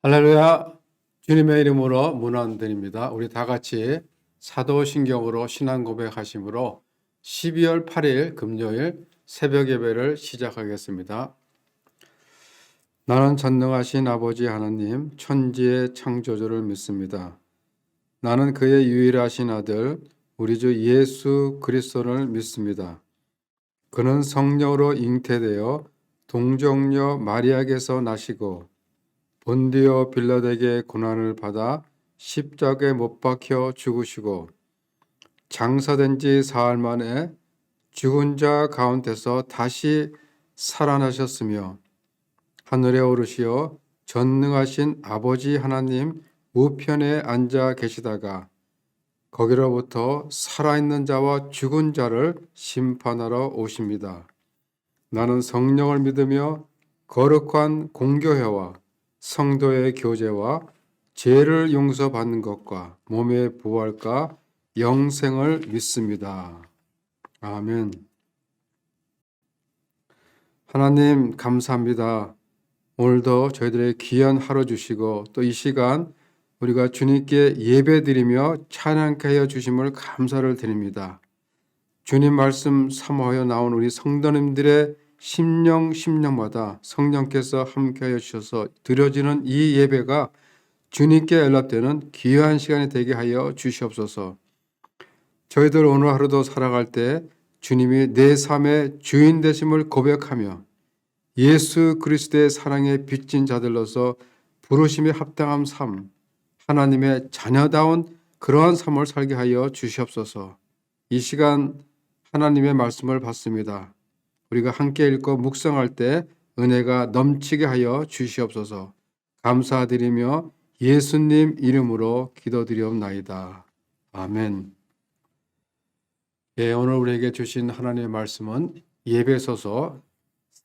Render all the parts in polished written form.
할렐루야. 주님의 이름으로 문안드립니다. 우리 다 같이 사도신경으로 신앙 고백하심으로 12월 8일 금요일 새벽 예배를 시작하겠습니다. 나는 전능하신 아버지 하나님 천지의 창조주를 믿습니다. 나는 그의 유일하신 아들 우리 주 예수 그리스도를 믿습니다. 그는 성령으로 잉태되어 동정녀 마리아에게서 나시고 본디오 빌라도에게 고난을 받아 십자가에 못 박혀 죽으시고 장사된 지 사흘 만에 죽은 자 가운데서 다시 살아나셨으며 하늘에 오르시어 전능하신 아버지 하나님 우편에 앉아 계시다가 거기로부터 살아있는 자와 죽은 자를 심판하러 오십니다. 나는 성령을 믿으며 거룩한 공교회와 성도의 교제와 죄를 용서받는 것과 몸의 부활과 영생을 믿습니다. 아멘. 하나님 감사합니다. 오늘도 저희들의 귀한 하루 주시고 또 이 시간 우리가 주님께 예배드리며 찬양케 하여 주심을 감사를 드립니다. 주님 말씀 사모하여 나온 우리 성도님들의 심령마다 성령께서 함께하여 주셔서 드려지는 이 예배가 주님께 연락되는 귀한 시간이 되게 하여 주시옵소서. 저희들 오늘 하루도 살아갈 때 주님이 내 삶의 주인 되심을 고백하며 예수 그리스도의 사랑에 빚진 자들로서 부르심에 합당한 삶, 하나님의 자녀다운 그러한 삶을 살게 하여 주시옵소서. 이 시간 하나님의 말씀을 받습니다. 우리가 함께 읽고 묵상할 때 은혜가 넘치게 하여 주시옵소서. 감사드리며 예수님 이름으로 기도드리옵나이다. 아멘. 오늘 우리에게 주신 하나님의 말씀은 예배소서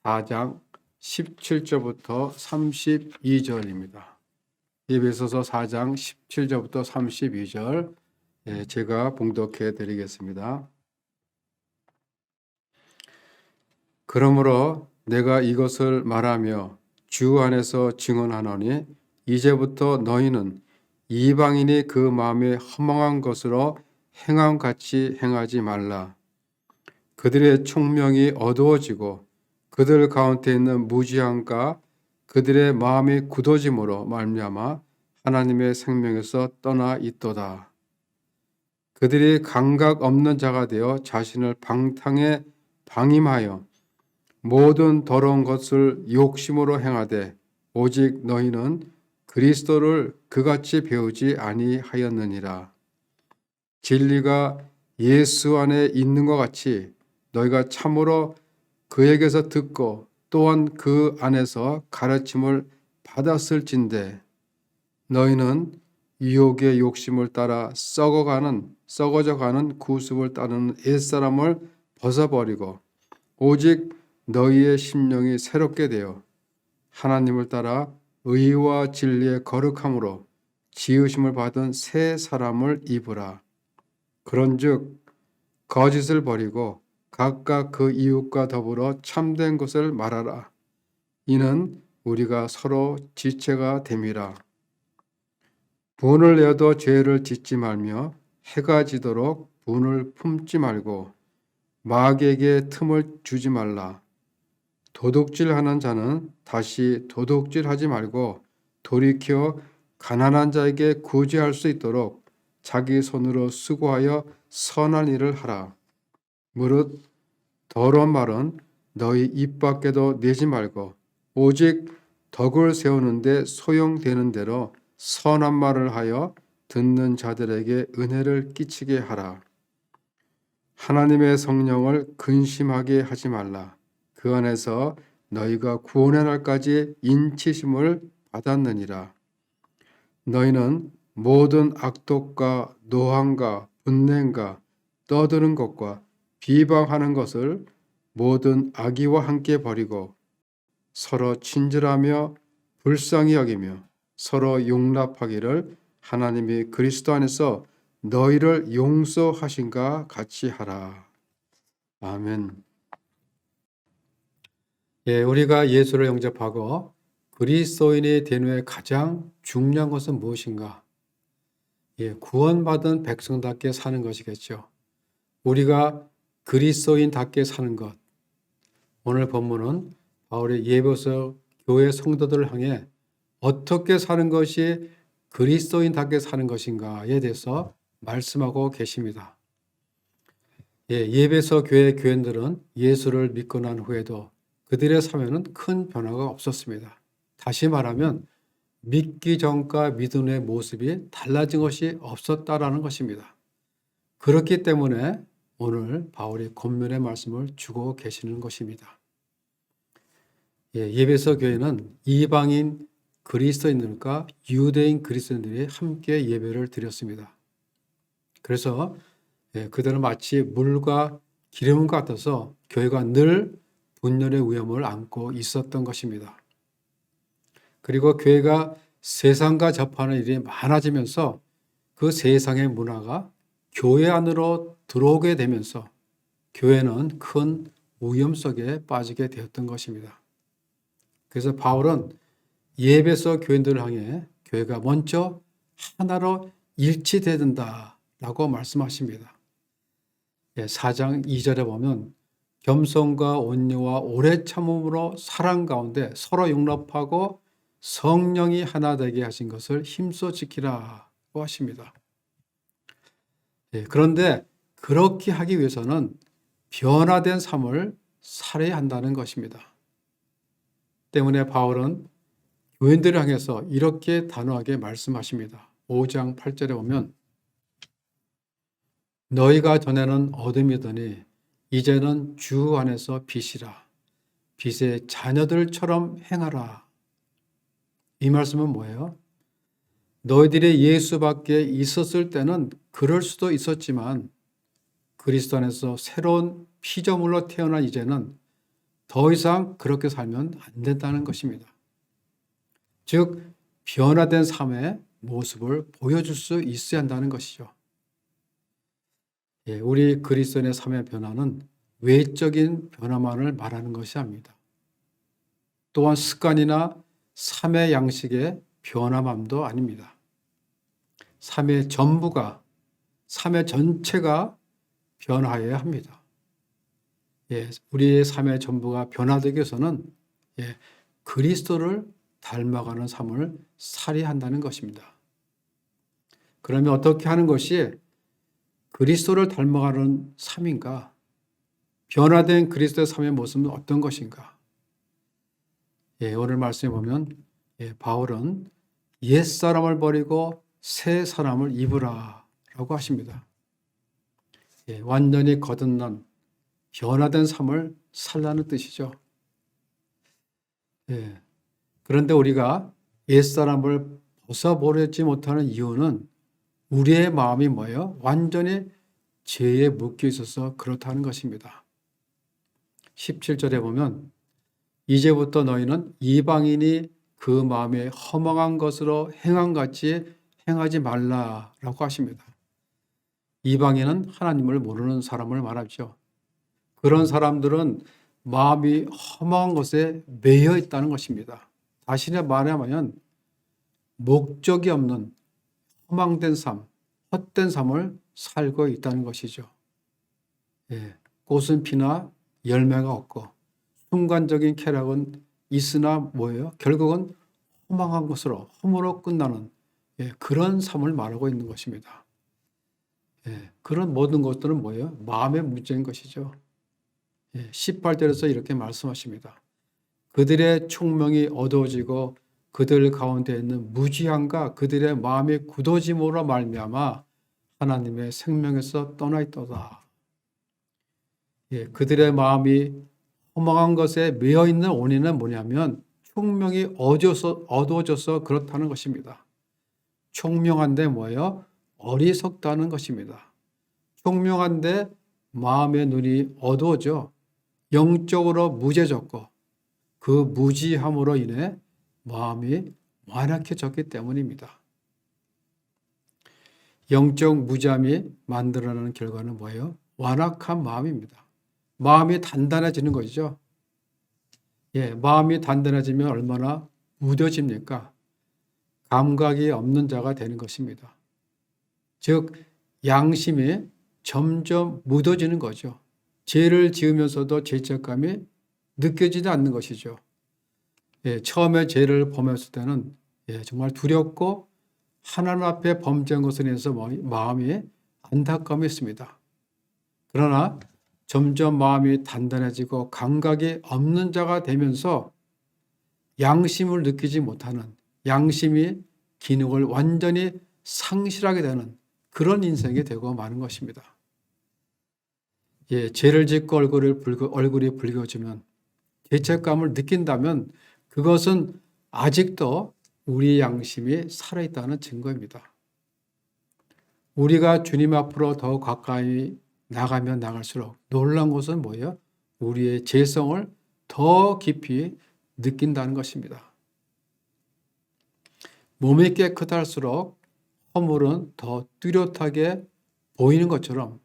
4장 17절부터 32절입니다. 예배소서 4장 17절부터 32절 제가 봉독해 드리겠습니다. 그러므로 내가 이것을 말하며 주 안에서 증언하노니 이제부터 너희는 이방인이 그 마음에 허망한 것으로 행함같이 행하지 말라. 그들의 총명이 어두워지고 그들 가운데 있는 무지함과 그들의 마음이 굳어짐으로 말미암아 하나님의 생명에서 떠나 있도다. 그들이 감각 없는 자가 되어 자신을 방탕에 방임하여 모든 더러운 것을 욕심으로 행하되 오직 너희는 그리스도를 그같이 배우지 아니하였느니라. 진리가 예수 안에 있는 것 같이 너희가 참으로 그에게서 듣고 또한 그 안에서 가르침을 받았을진대 너희는 유혹의 욕심을 따라 썩어져가는 구습을 따르는 옛사람을 벗어버리고 오직 너희의 심령이 새롭게 되어 하나님을 따라 의와 진리의 거룩함으로 지으심을 받은 새 사람을 입으라. 그런즉 거짓을 버리고 각각 그 이웃과 더불어 참된 것을 말하라. 이는 우리가 서로 지체가 됨이라. 분을 내어도 죄를 짓지 말며 해가 지도록 분을 품지 말고 마귀에게 틈을 주지 말라. 도둑질하는 자는 다시 도둑질하지 말고 돌이켜 가난한 자에게 구제할 수 있도록 자기 손으로 수고하여 선한 일을 하라. 무릇 더러운 말은 너희 입 밖에도 내지 말고 오직 덕을 세우는데 소용되는 대로 선한 말을 하여 듣는 자들에게 은혜를 끼치게 하라. 하나님의 성령을 근심하게 하지 말라. 그 안에서 너희가 구원의 날까지 인치심을 받았느니라. 너희는 모든 악독과 노함과 분냄과 떠드는 것과 비방하는 것을 모든 악의와 함께 버리고 서로 친절하며 불쌍히 여기며 서로 용납하기를 하나님이 그리스도 안에서 너희를 용서하신가 같이 하라. 아멘. 우리가 예수를 영접하고 그리스도인이 되는 후에 가장 중요한 것은 무엇인가? 구원받은 백성답게 사는 것이겠죠. 우리가 그리스도인답게 사는 것. 오늘 본문은 바울이 예배서 교회 성도들을 향해 어떻게 사는 것이 그리스도인답게 사는 것인가에 대해서 말씀하고 계십니다. 예배서 교회 교인들은 예수를 믿고 난 후에도 그들의 삶에는 큰 변화가 없었습니다. 다시 말하면 믿기 전과 믿음 후의 모습이 달라진 것이 없었다라는 것입니다. 그렇기 때문에 오늘 바울이 권면의 말씀을 주고 계시는 것입니다. 예배서 교회는 이방인 그리스도인들과 유대인 그리스도인들이 함께 예배를 드렸습니다. 그래서 그들은 마치 물과 기름 같아서 교회가 늘 분열의 위험을 안고 있었던 것입니다. 그리고 교회가 세상과 접하는 일이 많아지면서 그 세상의 문화가 교회 안으로 들어오게 되면서 교회는 큰 위험 속에 빠지게 되었던 것입니다. 그래서 바울은 예배서 교인들을 향해 교회가 먼저 하나로 일치되어야 된다라고 말씀하십니다. 4장 2절에 보면 겸손과 온유와 오래 참음으로 사랑 가운데 서로 용납하고 성령이 하나 되게 하신 것을 힘써 지키라고 하십니다. 그런데 그렇게 하기 위해서는 변화된 삶을 살아야 한다는 것입니다. 때문에 바울은 교인들을 향해서 이렇게 단호하게 말씀하십니다. 5장 8절에 보면 너희가 전에는 어둠이더니 이제는 주 안에서 빛이라. 빛의 자녀들처럼 행하라. 이 말씀은 뭐예요? 너희들이 예수 밖에 있었을 때는 그럴 수도 있었지만 그리스도 안에서 새로운 피조물로 태어난 이제는 더 이상 그렇게 살면 안 된다는 것입니다. 즉 변화된 삶의 모습을 보여줄 수 있어야 한다는 것이죠. 우리 그리스도인의 삶의 변화는 외적인 변화만을 말하는 것이 아닙니다. 또한 습관이나 삶의 양식의 변화만도 아닙니다. 삶의 전부가, 삶의 전체가 변화해야 합니다. 우리의 삶의 전부가 변화되기 위해서는 그리스도를 닮아가는 삶을 살아야 한다는 것입니다. 그러면 어떻게 하는 것이 그리스도를 닮아가는 삶인가? 변화된 그리스도의 삶의 모습은 어떤 것인가? 오늘 말씀에 보면 바울은 옛사람을 버리고 새 사람을 입으라 라고 하십니다. 완전히 거듭난 변화된 삶을 살라는 뜻이죠. 그런데 우리가 옛사람을 벗어버리지 못하는 이유는 우리의 마음이 뭐예요? 완전히 죄에 묶여 있어서 그렇다는 것입니다. 17절에 보면 이제부터 너희는 이방인이 그 마음에 허망한 것으로 행함같이 행하지 말라라고 하십니다. 이방인은 하나님을 모르는 사람을 말하죠. 그런 사람들은 마음이 허망한 것에 매여 있다는 것입니다. 다시는 말하면 목적이 없는 허망된 삶, 헛된 삶을 살고 있다는 것이죠. 꽃은 피나 열매가 없고 순간적인 쾌락은 있으나 뭐예요? 결국은 허망한 것으로 허무로 끝나는 그런 삶을 말하고 있는 것입니다. 그런 모든 것들은 뭐예요? 마음의 문제인 것이죠. 18절에서 이렇게 말씀하십니다. 그들의 총명이 어두워지고 그들 가운데 있는 무지함과 그들의 마음이 굳어짐으로 말미암아 하나님의 생명에서 떠나 있도다. 그들의 마음이 허망한 것에 매여 있는 원인은 뭐냐면 총명이 어두워져서 그렇다는 것입니다. 총명한데 뭐예요? 어리석다는 것입니다. 총명한데 마음의 눈이 어두워져 영적으로 무죄졌고 그 무지함으로 인해 마음이 완악해졌기 때문입니다. 영적 무지함이 만들어내는 결과는 뭐예요? 완악한 마음입니다. 마음이 단단해지는 것이죠. 마음이 단단해지면 얼마나 무뎌집니까? 감각이 없는 자가 되는 것입니다. 즉 양심이 점점 묻어지는 거죠. 죄를 지으면서도 죄책감이 느껴지지 않는 것이죠. 처음에 죄를 범했을 때는 정말 두렵고 하나님 앞에 범죄한 것에 대해서 마음이 안타까움이 있습니다. 그러나 점점 마음이 단단해지고 감각이 없는 자가 되면서 양심을 느끼지 못하는, 양심이 기능을 완전히 상실하게 되는 그런 인생이 되고 마는 것입니다. 죄를 짓고 얼굴이 붉어지면, 죄책감을 느낀다면 그것은 아직도 우리 양심이 살아있다는 증거입니다. 우리가 주님 앞으로 더 가까이 나가면 나갈수록 놀라운 것은 뭐예요? 우리의 죄성을 더 깊이 느낀다는 것입니다. 몸이 깨끗할수록 허물은 더 뚜렷하게 보이는 것처럼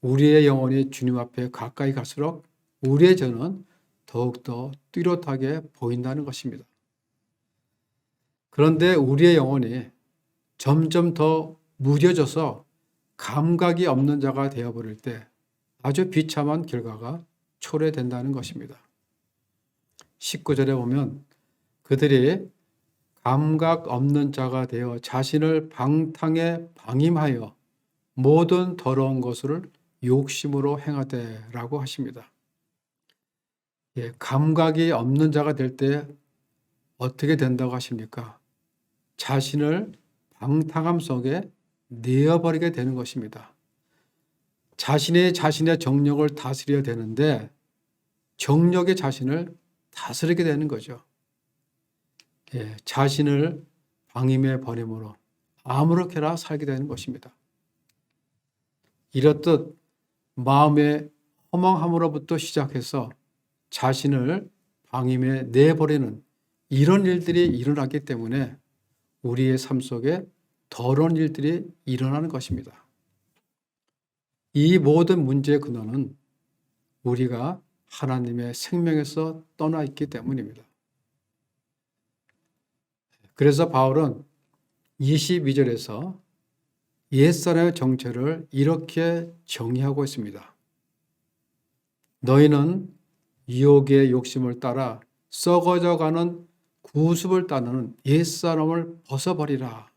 우리의 영혼이 주님 앞에 가까이 갈수록 우리의 죄는 더욱더 뚜렷하게 보인다는 것입니다. 그런데 우리의 영혼이 점점 더 무뎌져서 감각이 없는 자가 되어버릴 때 아주 비참한 결과가 초래된다는 것입니다. 19절에 보면 그들이 감각 없는 자가 되어 자신을 방탕에 방임하여 모든 더러운 것을 욕심으로 행하되라고 하십니다. 감각이 없는 자가 될 때 어떻게 된다고 하십니까? 자신을 방탕함 속에 내어버리게 되는 것입니다. 자신의 정력을 다스려야 되는데 정력의 자신을 다스리게 되는 거죠. 자신을 방임해 버림으로 아무렇게나 살게 되는 것입니다. 이렇듯 마음의 허망함으로부터 시작해서 자신을 방임해 내버리는 이런 일들이 일어나기 때문에 우리의 삶 속에 더러운 일들이 일어나는 것입니다. 이 모든 문제의 근원은 우리가 하나님의 생명에서 떠나 있기 때문입니다. 그래서 바울은 22절에서 옛사람의 정체를 이렇게 정의하고 있습니다. 너희는 유혹의 욕심을 따라 썩어져가는 구습을 따르는 옛사람을 벗어버리라.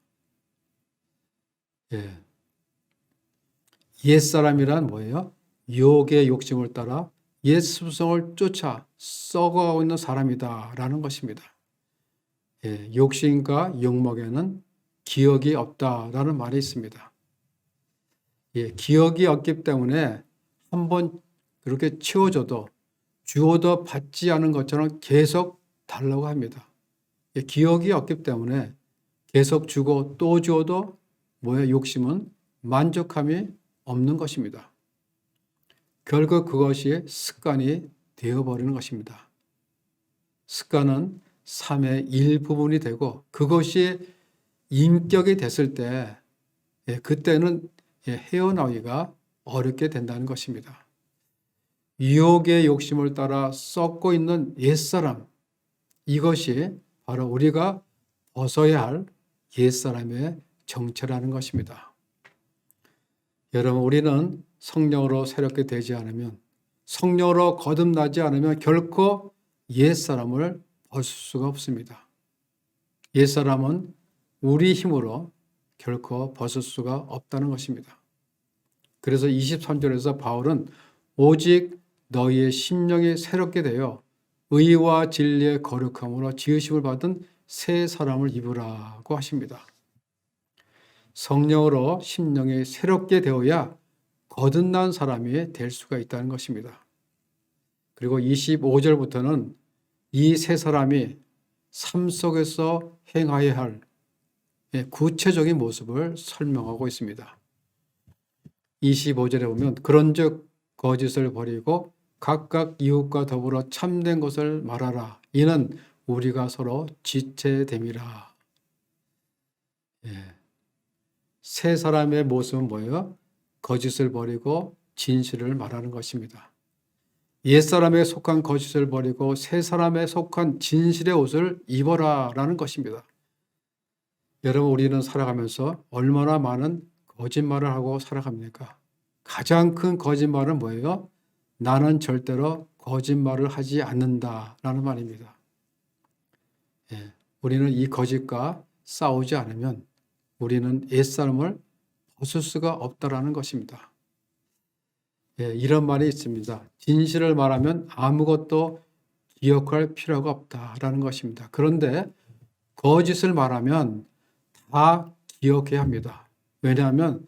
옛사람이란 뭐예요? 유혹의 욕심을 따라 옛 습성을 쫓아 썩어가고 있는 사람이다라는 것입니다. 욕심과 욕먹에는 기억이 없다라는 말이 있습니다. 기억이 없기 때문에 한번 그렇게 채워줘도 주어도 받지 않은 것처럼 계속 달라고 합니다. 기억이 없기 때문에 계속 주고 또 주어도 욕심은 만족함이 없는 것입니다. 결국 그것이 습관이 되어버리는 것입니다. 습관은 삶의 일부분이 되고 그것이 인격이 됐을 때 그때는 헤어나오기가 어렵게 된다는 것입니다. 유혹의 욕심을 따라 썩고 있는 옛사람, 이것이 바로 우리가 벗어야 할 옛사람의 정체라는 것입니다. 여러분, 우리는 성령으로 새롭게 되지 않으면, 성령으로 거듭나지 않으면 결코 옛사람을 벗을 수가 없습니다. 옛사람은 우리 힘으로 결코 벗을 수가 없다는 것입니다. 그래서 23절에서 바울은 오직 너희의 심령이 새롭게 되어 의와 진리의 거룩함으로 지으심을 받은 새 사람을 입으라고 하십니다. 성령으로 심령이 새롭게 되어야 거듭난 사람이 될 수가 있다는 것입니다. 그리고 25절부터는 이 새 사람이 삶 속에서 행하여야 할 구체적인 모습을 설명하고 있습니다. 25절에 보면 그런즉 거짓을 버리고 각각 이웃과 더불어 참된 것을 말하라. 이는 우리가 서로 지체됨이라. 새 사람의 모습은 뭐예요? 거짓을 버리고 진실을 말하는 것입니다. 옛사람에 속한 거짓을 버리고 새 사람에 속한 진실의 옷을 입어라라는 것입니다. 여러분, 우리는 살아가면서 얼마나 많은 거짓말을 하고 살아갑니까? 가장 큰 거짓말은 뭐예요? 나는 절대로 거짓말을 하지 않는다라는 말입니다. 우리는 이 거짓과 싸우지 않으면 우리는 옛사람을 벗을 수가 없다라는 것입니다. 이런 말이 있습니다. 진실을 말하면 아무것도 기억할 필요가 없다라는 것입니다. 그런데 거짓을 말하면 다 기억해야 합니다. 왜냐하면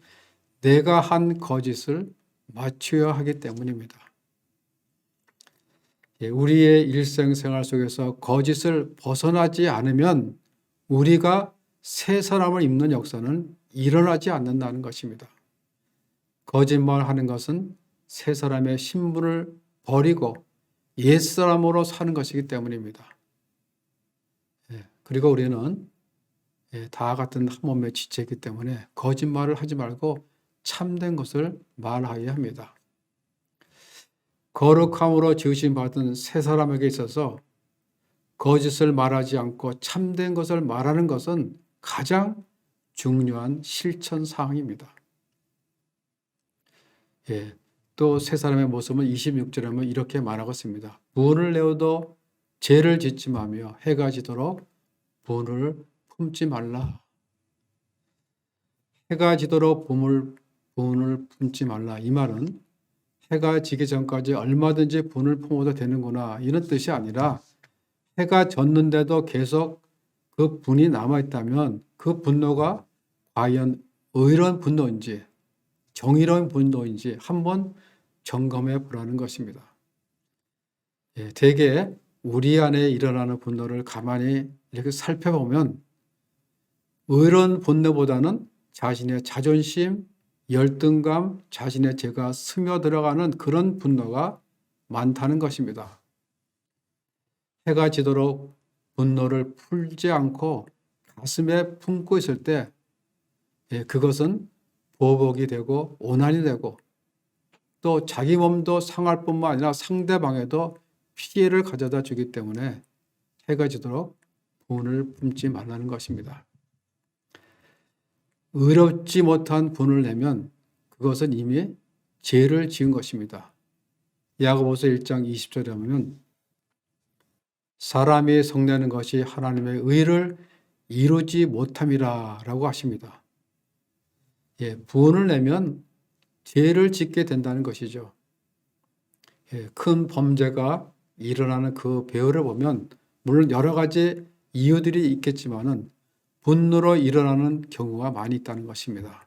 내가 한 거짓을 맞춰야 하기 때문입니다. 우리의 일생생활 속에서 거짓을 벗어나지 않으면 우리가 새 사람을 입는 역사는 일어나지 않는다는 것입니다. 거짓말하는 것은 새 사람의 신분을 버리고 옛사람으로 사는 것이기 때문입니다. 그리고 우리는 다 같은 한 몸의 지체이기 때문에 거짓말을 하지 말고 참된 것을 말하여야 합니다. 거룩함으로 지으심 받은 새 사람에게 있어서 거짓을 말하지 않고 참된 것을 말하는 것은 가장 중요한 실천 사항입니다. 또 새 사람의 모습은 26절에 보면 이렇게 말하고 있습니다. 분을 내어도 죄를 짓지 마며 해가 지도록 분을 품지 말라. 해가 지도록 분을 품지 말라. 이 말은 해가 지기 전까지 얼마든지 분을 품어도 되는구나 이런 뜻이 아니라 해가 졌는데도 계속 그 분이 남아있다면 그 분노가 과연 의로운 분노인지 정의로운 분노인지 한번 점검해 보라는 것입니다. 대개 우리 안에 일어나는 분노를 가만히 이렇게 살펴보면 의로운 분노보다는 자신의 자존심, 열등감, 자신의 죄가 스며들어가는 그런 분노가 많다는 것입니다. 해가 지도록 분노를 풀지 않고 가슴에 품고 있을 때 그것은 보복이 되고 오난이 되고 또 자기 몸도 상할 뿐만 아니라 상대방에도 피해를 가져다 주기 때문에 해가 지도록 분을 품지 말라는 것입니다. 의롭지 못한 분을 내면 그것은 이미 죄를 지은 것입니다. 야고보서 1장 20절에 보면 사람이 성내는 것이 하나님의 의를 이루지 못함이라 라고 하십니다. 분을 내면 죄를 짓게 된다는 것이죠. 큰 범죄가 일어나는 그 배후를 보면 물론 여러 가지 이유들이 있겠지만은 분노로 일어나는 경우가 많이 있다는 것입니다.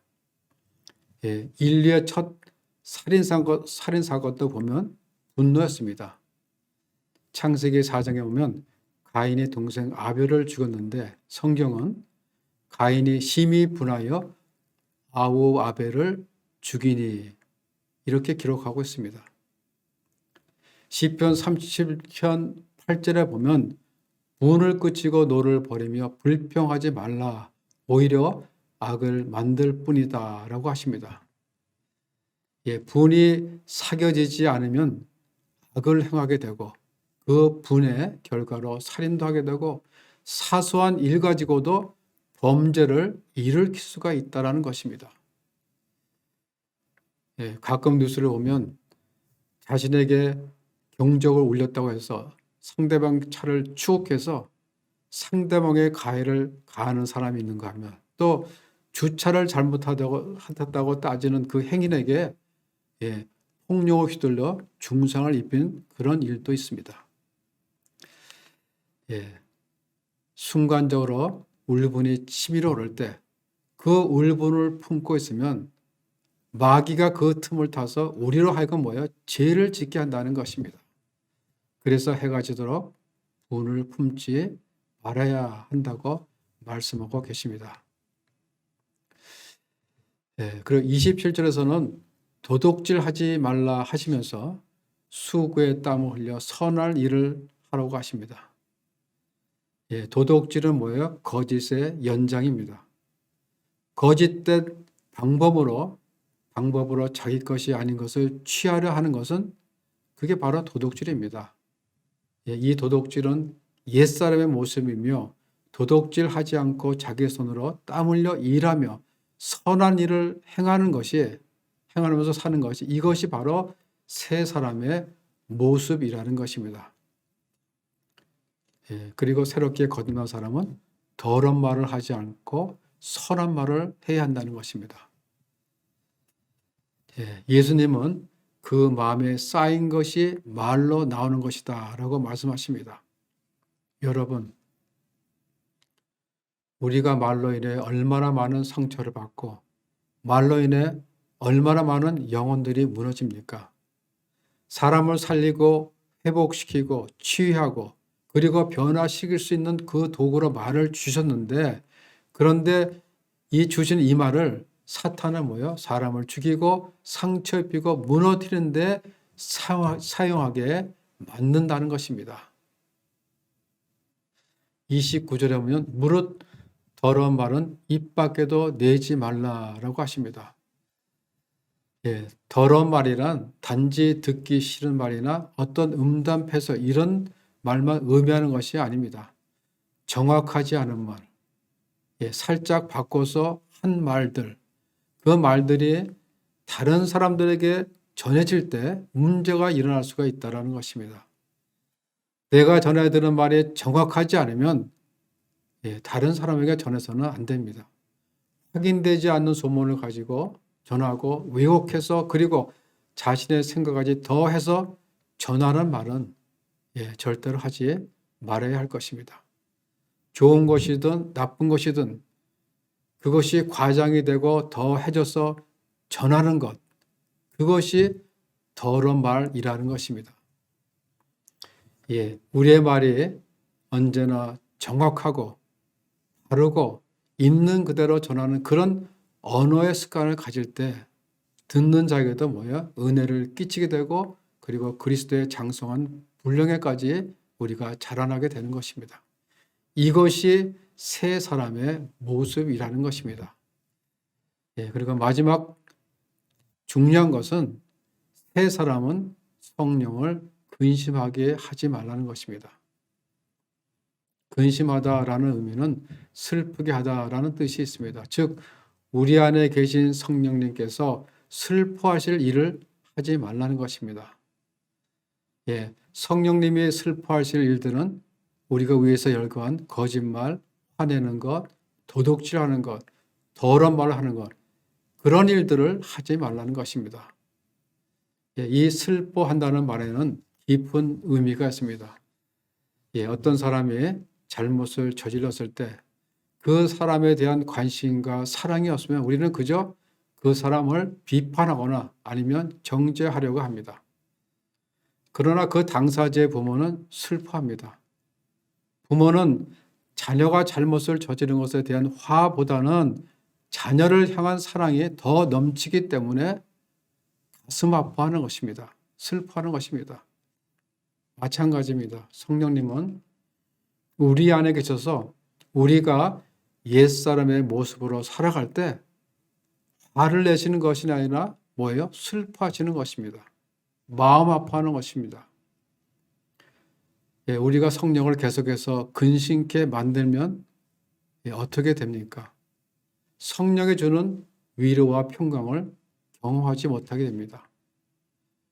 인류의 첫 살인사건도 보면 분노였습니다. 창세기 4장에 보면 가인의 동생 아벨을 죽였는데 성경은 가인이 심히 분하여 아우 아벨을 죽이니 이렇게 기록하고 있습니다. 시편 37편 8절에 보면 분을 그치고 노를 버리며 불평하지 말라 오히려 악을 만들 뿐이다 라고 하십니다. 분이 사겨지지 않으면 악을 행하게 되고 그 분의 결과로 살인도 하게 되고 사소한 일 가지고도 범죄를 일으킬 수가 있다는 것입니다. 가끔 뉴스를 보면 자신에게 경적을 울렸다고 해서 상대방 차를 추격해서 상대방의 가해를 가하는 사람이 있는가 하면 또 주차를 잘못하다고 따지는 그 행인에게 폭력을 휘둘러 중상을 입힌 그런 일도 있습니다. 순간적으로 울분이 치밀어 오를 때 그 울분을 품고 있으면 마귀가 그 틈을 타서 우리로 하여금 죄를 짓게 한다는 것입니다. 그래서 해가 지도록 분을 품지 말아야 한다고 말씀하고 계십니다. 그리고 27절에서는 도둑질하지 말라 하시면서 수고의 땀을 흘려 선할 일을 하라고 하십니다. 도둑질은 뭐예요? 거짓의 연장입니다. 거짓된 방법으로 자기 것이 아닌 것을 취하려 하는 것은 그게 바로 도둑질입니다. 이 도둑질은 옛사람의 모습이며 도둑질하지 않고 자기 손으로 땀 흘려 일하며 선한 일을 행하면서 사는 것이 이것이 바로 새 사람의 모습이라는 것입니다. 그리고 새롭게 거듭난 사람은 더러운 말을 하지 않고 선한 말을 해야 한다는 것입니다. 예수님은 그 마음에 쌓인 것이 말로 나오는 것이다 라고 말씀하십니다. 여러분, 우리가 말로 인해 얼마나 많은 상처를 받고 말로 인해 얼마나 많은 영혼들이 무너집니까? 사람을 살리고 회복시키고 치유하고 그리고 변화시킬 수 있는 그 도구로 말을 주셨는데, 그런데 이 주신 이 말을 사탄은 사람을 죽이고 상처 입히고 무너뜨리는데 사용하게 만든다는 것입니다. 29절에 보면 무릇 더러운 말은 입 밖에도 내지 말라라고 하십니다. 더러운 말이란 단지 듣기 싫은 말이나 어떤 음담패서 이런 말만 의미하는 것이 아닙니다. 정확하지 않은 말, 살짝 바꿔서 한 말들, 그 말들이 다른 사람들에게 전해질 때 문제가 일어날 수가 있다는 것입니다. 내가 전해야 되는 말이 정확하지 않으면 다른 사람에게 전해서는 안 됩니다. 확인되지 않는 소문을 가지고 전하고 왜곡해서 그리고 자신의 생각까지 더해서 전하는 말은 절대로 하지 말아야 할 것입니다. 좋은 것이든 나쁜 것이든 그것이 과장이 되고 더해져서 전하는 것, 그것이 더러운 말이라는 것입니다. 우리의 말이 언제나 정확하고 바르고 있는 그대로 전하는 그런 언어의 습관을 가질 때 듣는 자에게도 은혜를 끼치게 되고 그리고 그리스도의 장성한 분량에까지 우리가 자라나게 되는 것입니다. 이것이 새 사람의 모습이라는 것입니다. 그리고 마지막 중요한 것은 새 사람은 성령을 근심하게 하지 말라는 것입니다. 근심하다라는 의미는 슬프게 하다라는 뜻이 있습니다. 즉 우리 안에 계신 성령님께서 슬퍼하실 일을 하지 말라는 것입니다. 성령님이 슬퍼하실 일들은 우리가 위에서 열거한 거짓말, 화내는 것, 도둑질하는 것, 더러운 말을 하는 것, 그런 일들을 하지 말라는 것입니다. 이 슬퍼한다는 말에는 깊은 의미가 있습니다. 어떤 사람이 잘못을 저질렀을 때 그 사람에 대한 관심과 사랑이 없으면 우리는 그저 그 사람을 비판하거나 아니면 정죄하려고 합니다. 그러나 그 당사자의 부모는 슬퍼합니다. 부모는 자녀가 잘못을 저지른 것에 대한 화보다는 자녀를 향한 사랑이 더 넘치기 때문에 가슴 아파하는 것입니다. 슬퍼하는 것입니다. 마찬가지입니다. 성령님은 우리 안에 계셔서 우리가 옛사람의 모습으로 살아갈 때 화를 내시는 것이 아니라 슬퍼하시는 것입니다. 마음 아파하는 것입니다. 우리가 성령을 계속해서 근심케 만들면 어떻게 됩니까? 성령이 주는 위로와 평강을 경험하지 못하게 됩니다.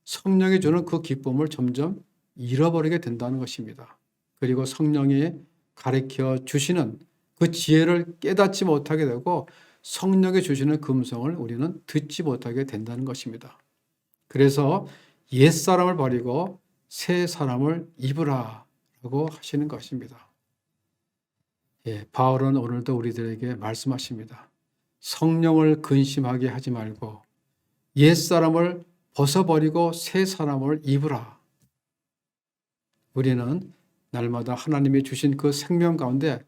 성령이 주는 그 기쁨을 점점 잃어버리게 된다는 것입니다. 그리고 성령이 가르쳐 주시는 그 지혜를 깨닫지 못하게 되고 성령이 주시는 그 음성을 우리는 듣지 못하게 된다는 것입니다. 그래서 옛사람을 버리고 새 사람을 입으라 라고 하시는 것입니다. 바울은 오늘도 우리들에게 말씀하십니다. 성령을 근심하게 하지 말고 옛사람을 벗어버리고 새 사람을 입으라. 우리는 날마다 하나님이 주신 그 생명 가운데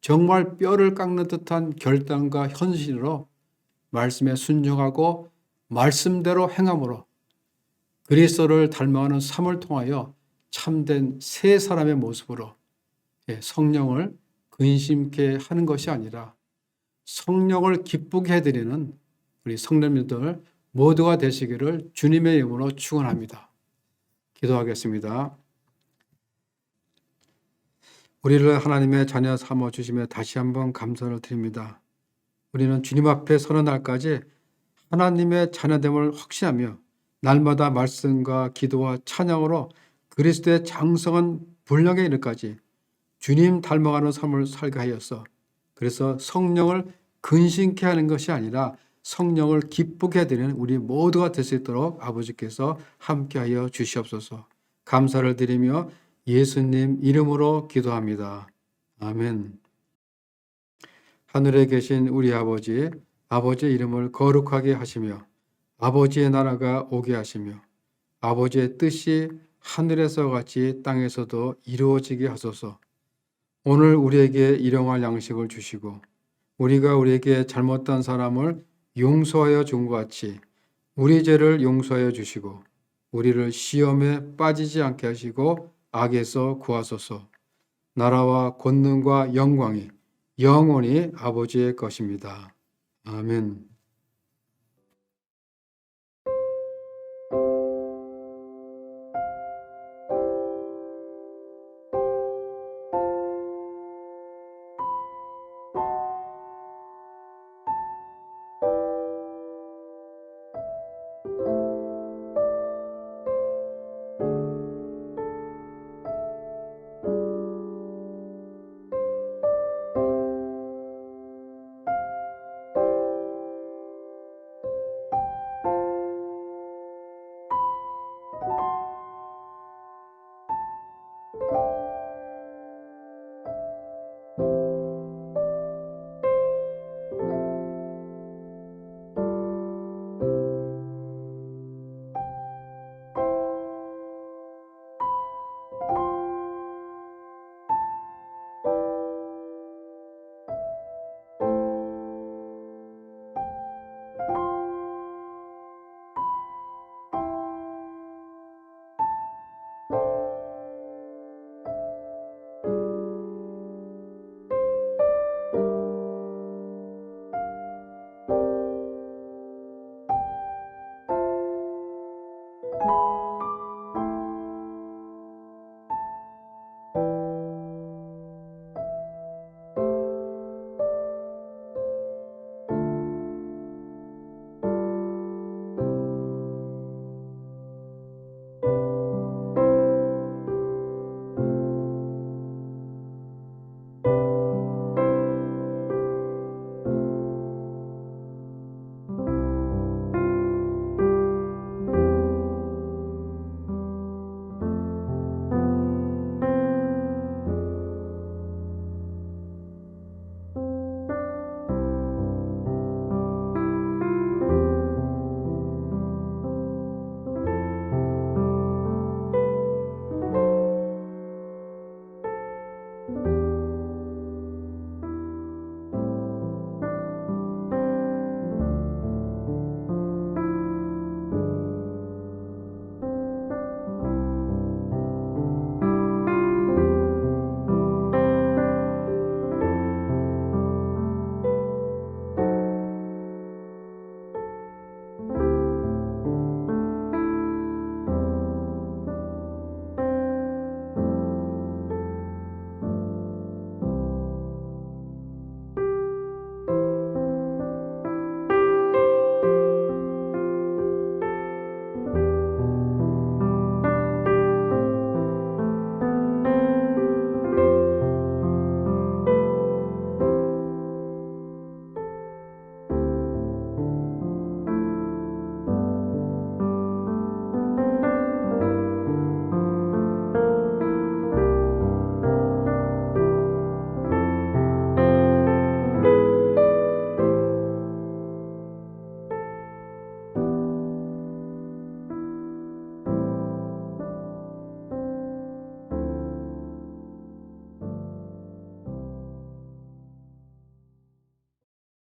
정말 뼈를 깎는 듯한 결단과 헌신으로 말씀에 순종하고 말씀대로 행함으로 그리스도를 닮아가는 삶을 통하여 참된 새 사람의 모습으로 성령을 근심케 하는 것이 아니라 성령을 기쁘게 해드리는 우리 성도님들 모두가 되시기를 주님의 이름으로 축원합니다. 기도하겠습니다. 우리를 하나님의 자녀 삼아 주심에 다시 한번 감사를 드립니다. 우리는 주님 앞에 서는 날까지 하나님의 자녀됨을 확신하며 날마다 말씀과 기도와 찬양으로 그리스도의 장성한 분량에 이르기까지 주님 닮아가는 삶을 살게 하여서 그래서 성령을 근심케 하는 것이 아니라 성령을 기쁘게 드리는 우리 모두가 될 수 있도록 아버지께서 함께하여 주시옵소서. 감사를 드리며 예수님 이름으로 기도합니다. 아멘. 하늘에 계신 우리 아버지, 아버지의 이름을 거룩하게 하시며 아버지의 나라가 오게 하시며 아버지의 뜻이 하늘에서 같이 땅에서도 이루어지게 하소서. 오늘 우리에게 일용할 양식을 주시고 우리가 우리에게 잘못한 사람을 용서하여 준 것 같이 우리 죄를 용서하여 주시고 우리를 시험에 빠지지 않게 하시고 악에서 구하소서. 나라와 권능과 영광이 영원히 아버지의 것입니다. 아멘.